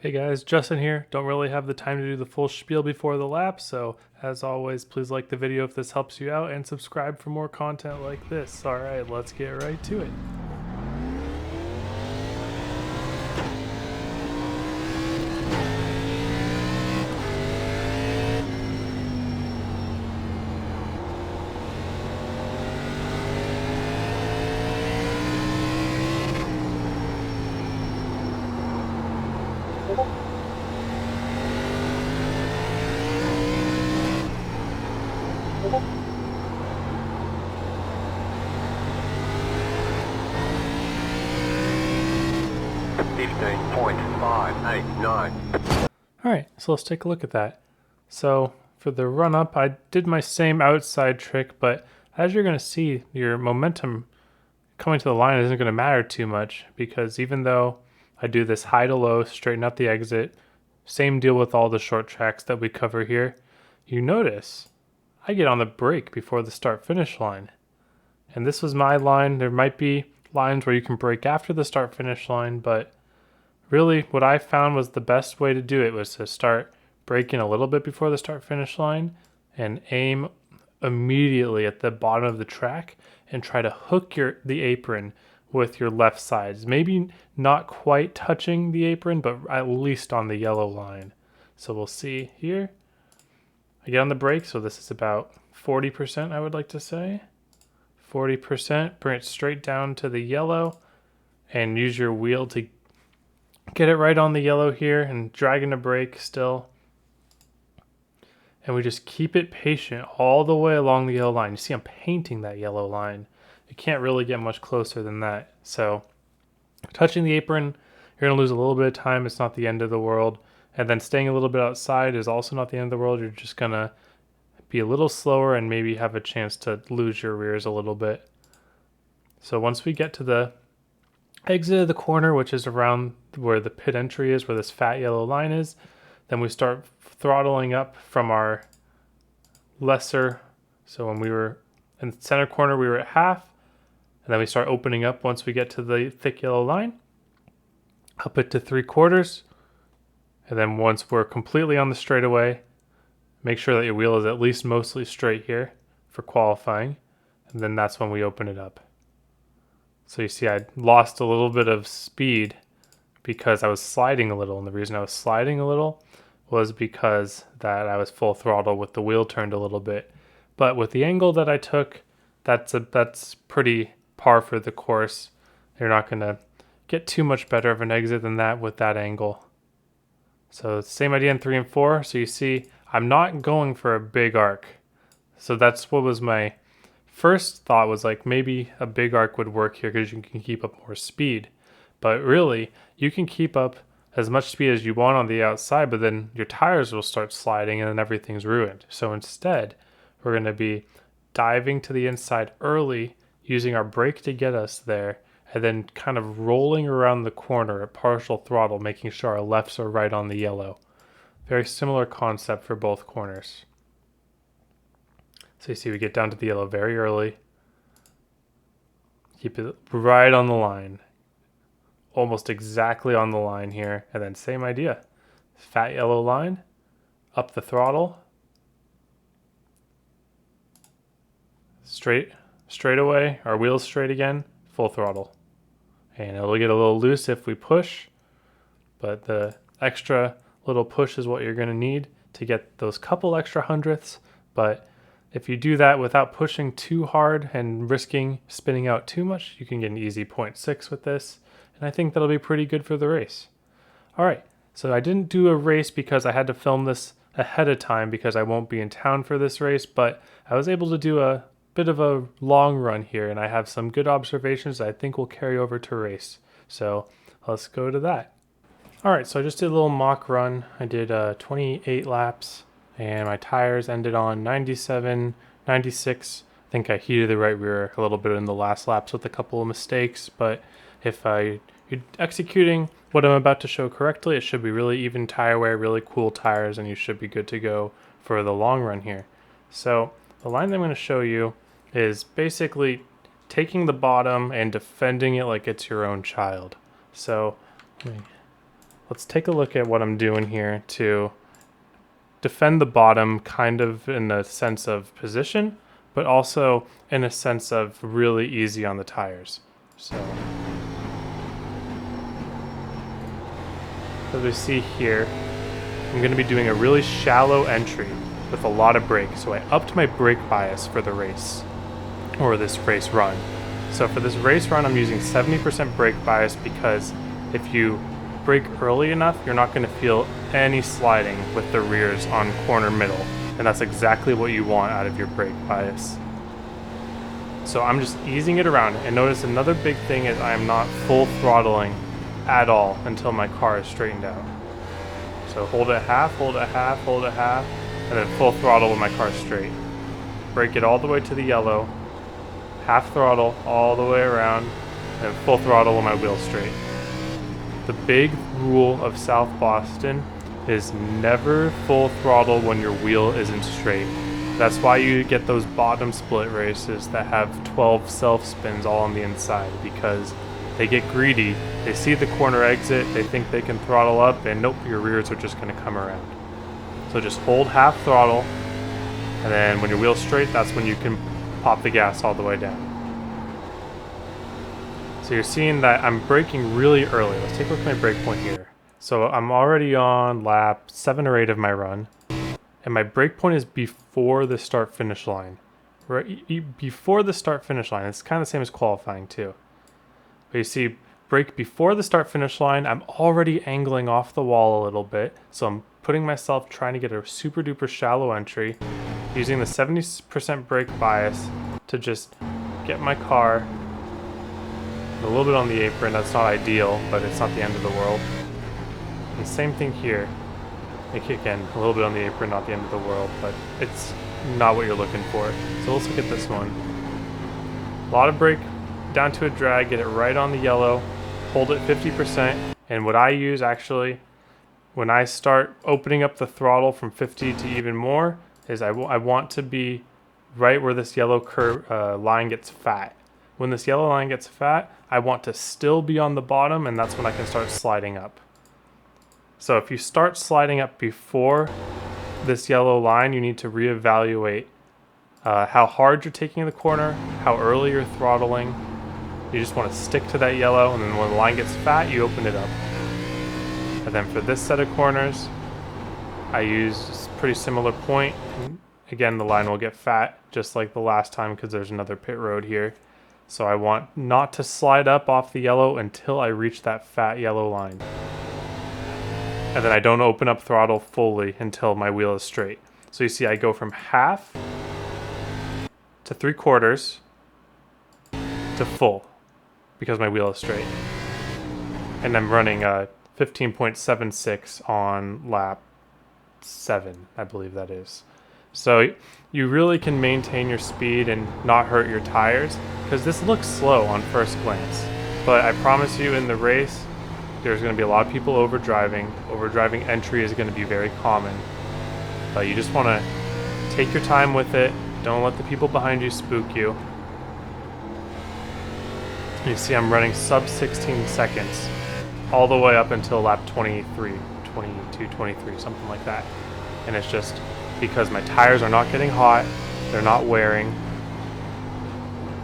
Hey guys, Justin here. Don't really have the time to do the full spiel before the lap, so as always, please like the video if this helps you out and subscribe for more content like this. Alright, let's get right to it. Alright, so let's take a look at that. So for the run up, I did my same outside trick, but as you're going to see, your momentum coming to the line isn't going to matter too much, because even though I do this high to low, straighten out the exit, same deal with all the short tracks that we cover here, you notice I get on the brake before the start finish line. And this was my line. There might be lines where you can brake after the start finish line, but really what I found was the best way to do it was to start braking a little bit before the start finish line and aim immediately at the bottom of the track and try to hook the apron with your left sides. Maybe not quite touching the apron, but at least on the yellow line. So we'll see here. I get on the brake, so this is about 40%, I would like to say. 40%, bring it straight down to the yellow and use your wheel to get it right on the yellow here and dragging the brake still. And we just keep it patient all the way along the yellow line. You see I'm painting that yellow line. You can't really get much closer than that. So touching the apron, you're gonna lose a little bit of time. It's not the end of the world. And then staying a little bit outside is also not the end of the world. You're just gonna be a little slower and maybe have a chance to lose your rears a little bit. So once we get to the exit of the corner, which is around where the pit entry is, where this fat yellow line is, then we start throttling up from our lesser. So when we were in the center corner, we were at half, and then we start opening up once we get to the thick yellow line, up it to 3/4. And then once we're completely on the straightaway, make sure that your wheel is at least mostly straight here for qualifying. And then that's when we open it up. So you see I lost a little bit of speed because I was sliding a little. And the reason I was sliding a little was because that I was full throttle with the wheel turned a little bit. But with the angle that I took, that's pretty par for the course. You're not going to get too much better of an exit than that with that angle. So same idea in 3 and 4. So you see I'm not going for a big arc. So that's what was my first thought, was like maybe a big arc would work here because you can keep up more speed. But really, you can keep up as much speed as you want on the outside, but then your tires will start sliding and then everything's ruined. So instead, we're going to be diving to the inside early, using our brake to get us there, and then kind of rolling around the corner at partial throttle, making sure our lefts are right on the yellow. Very similar concept for both corners. So you see we get down to the yellow very early. Keep it right on the line. Almost exactly on the line here. And then same idea. Fat yellow line. Up the throttle. Straight away. Our wheels straight again. Full throttle. And it'll get a little loose if we push. But the extra little push is what you're going to need to get those couple extra hundredths. But if you do that without pushing too hard and risking spinning out too much, you can get an easy 0.6 with this. And I think that'll be pretty good for the race. All right, so I didn't do a race because I had to film this ahead of time because I won't be in town for this race, but I was able to do a bit of a long run here, and I have some good observations that I think will carry over to race. So let's go to that. All right, so I just did a little mock run. I did 28 laps, and my tires ended on 97, 96. I think I heated the right rear a little bit in the last laps with a couple of mistakes, but if you're executing what I'm about to show correctly, it should be really even tire wear, really cool tires, and you should be good to go for the long run here. So the line that I'm going to show you is basically taking the bottom and defending it like it's your own child. So let me let's take a look at what I'm doing here to defend the bottom, kind of in the sense of position, but also in a sense of really easy on the tires. So as we see here, I'm going to be doing a really shallow entry with a lot of brake. So I upped my brake bias for the race, or this race run. So for this race run, I'm using 70% brake bias because if you brake early enough, you're not going to feel any sliding with the rears on corner middle. And that's exactly what you want out of your brake bias. So I'm just easing it around. And notice another big thing is I am not full throttling at all until my car is straightened out. So hold it half, hold it half, hold it half, and then full throttle when my car's straight. Brake it all the way to the yellow, half throttle all the way around, and full throttle when my wheel's straight. The big rule of South Boston is never full throttle when your wheel isn't straight. That's why you get those bottom split races that have 12 self spins all on the inside, because they get greedy, they see the corner exit, they think they can throttle up, and nope, your rears are just going to come around. So just hold half throttle, and then when your wheel's straight, that's when you can pop the gas all the way down. So you're seeing that I'm braking really early. Let's take a look at my brake point here. So I'm already on lap 7 or 8 of my run, and my brake point is before the start-finish line. Right before the start-finish line. It's kind of the same as qualifying too. But you see, brake before the start-finish line, I'm already angling off the wall a little bit, so I'm putting myself trying to get a super-duper shallow entry, using the 70% brake bias to just get my car a little bit on the apron. That's not ideal, but it's not the end of the world. And same thing here. Again, a little bit on the apron, not the end of the world, but it's not what you're looking for. So let's look at this one. A lot of brake down to a drag, get it right on the yellow, hold it 50%, and what I use actually, when I start opening up the throttle from 50 to even more, is I want to be right where this yellow line gets fat. When this yellow line gets fat, I want to still be on the bottom, and that's when I can start sliding up. So if you start sliding up before this yellow line, you need to reevaluate how hard you're taking the corner, how early you're throttling. You just want to stick to that yellow, and then when the line gets fat, you open it up. And then for this set of corners, I use a pretty similar point. And again, the line will get fat, just like the last time, because there's another pit road here. So I want not to slide up off the yellow until I reach that fat yellow line. And then I don't open up throttle fully until my wheel is straight. So you see I go from half to 3/4 to full because my wheel is straight. And I'm running 15.76 on lap 7, I believe that is. So you really can maintain your speed and not hurt your tires, because this looks slow on first glance. But I promise you, in the race, there's going to be a lot of people overdriving. Overdriving entry is going to be very common. But you just want to take your time with it. Don't let the people behind you spook you. You see I'm running sub 16 seconds all the way up until lap 23, 22, 23, something like that. And it's just because my tires are not getting hot, they're not wearing.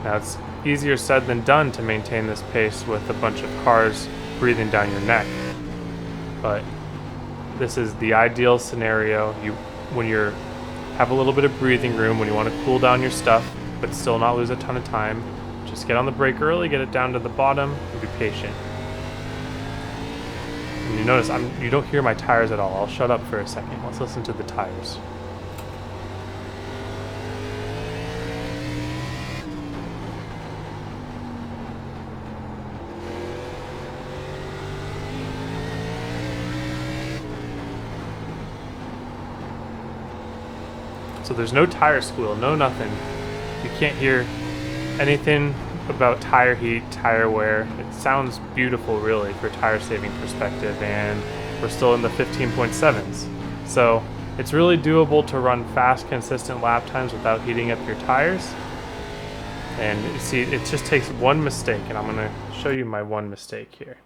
Now it's easier said than done to maintain this pace with a bunch of cars breathing down your neck. But this is the ideal scenario. When you have a little bit of breathing room, when you want to cool down your stuff, but still not lose a ton of time, just get on the brake early, get it down to the bottom, and be patient. And you notice you don't hear my tires at all. I'll shut up for a second. Let's listen to the tires. So there's no tire squeal, no nothing. You can't hear anything about tire heat, tire wear. It sounds beautiful really for tire saving perspective, and we're still in the 15.7s. So it's really doable to run fast, consistent lap times without heating up your tires. And you see, it just takes one mistake, and I'm gonna show you my one mistake here.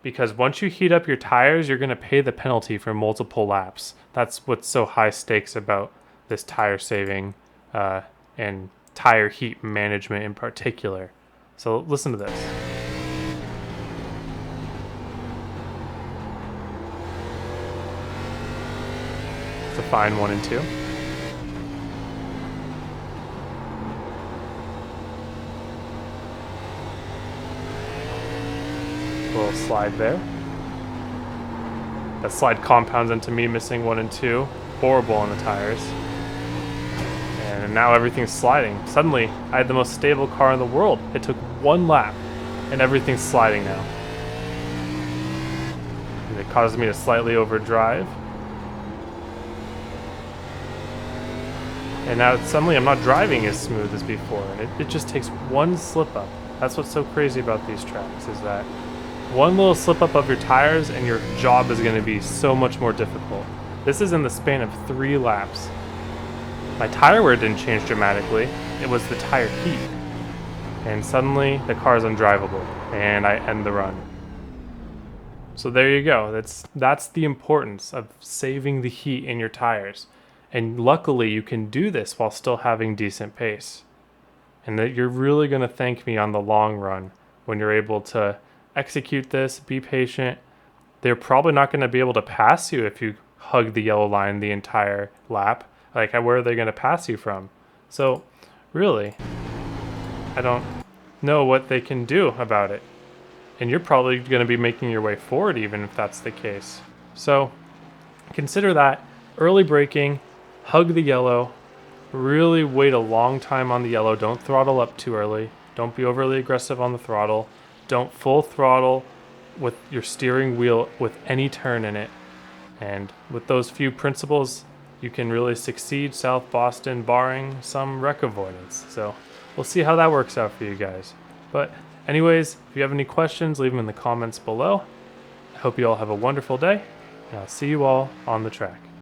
because once you heat up your tires, you're going to pay the penalty for multiple laps. That's what's so high stakes about this tire saving and tire heat management in particular. So listen to this. It's a fine 1 and 2. Little slide there. That slide compounds into me missing 1 and 2. Horrible on the tires. And now everything's sliding. Suddenly, I had the most stable car in the world. It took 1 lap, and everything's sliding now. And it caused me to slightly overdrive. And now suddenly I'm not driving as smooth as before. And it just takes 1 slip up. That's what's so crazy about these tracks, is that 1 little slip up of your tires and your job is going to be so much more difficult. This is in the span of 3 laps. My tire wear didn't change dramatically. It was the tire heat. And suddenly the car is undrivable and I end the run. So there you go. That's the importance of saving the heat in your tires. And luckily you can do this while still having decent pace. And that you're really going to thank me on the long run when you're able to execute this, be patient. They're probably not going to be able to pass you if you hug the yellow line the entire lap. Like, where are they going to pass you from? So, really, I don't know what they can do about it. And you're probably going to be making your way forward even if that's the case. So, consider that. Early braking, hug the yellow, really wait a long time on the yellow. Don't throttle up too early. Don't be overly aggressive on the throttle. Don't full throttle with your steering wheel with any turn in it. And with those few principles, you can really succeed South Boston, barring some wreck avoidance. So we'll see how that works out for you guys. But anyways, if you have any questions, leave them in the comments below. I hope you all have a wonderful day, and I'll see you all on the track.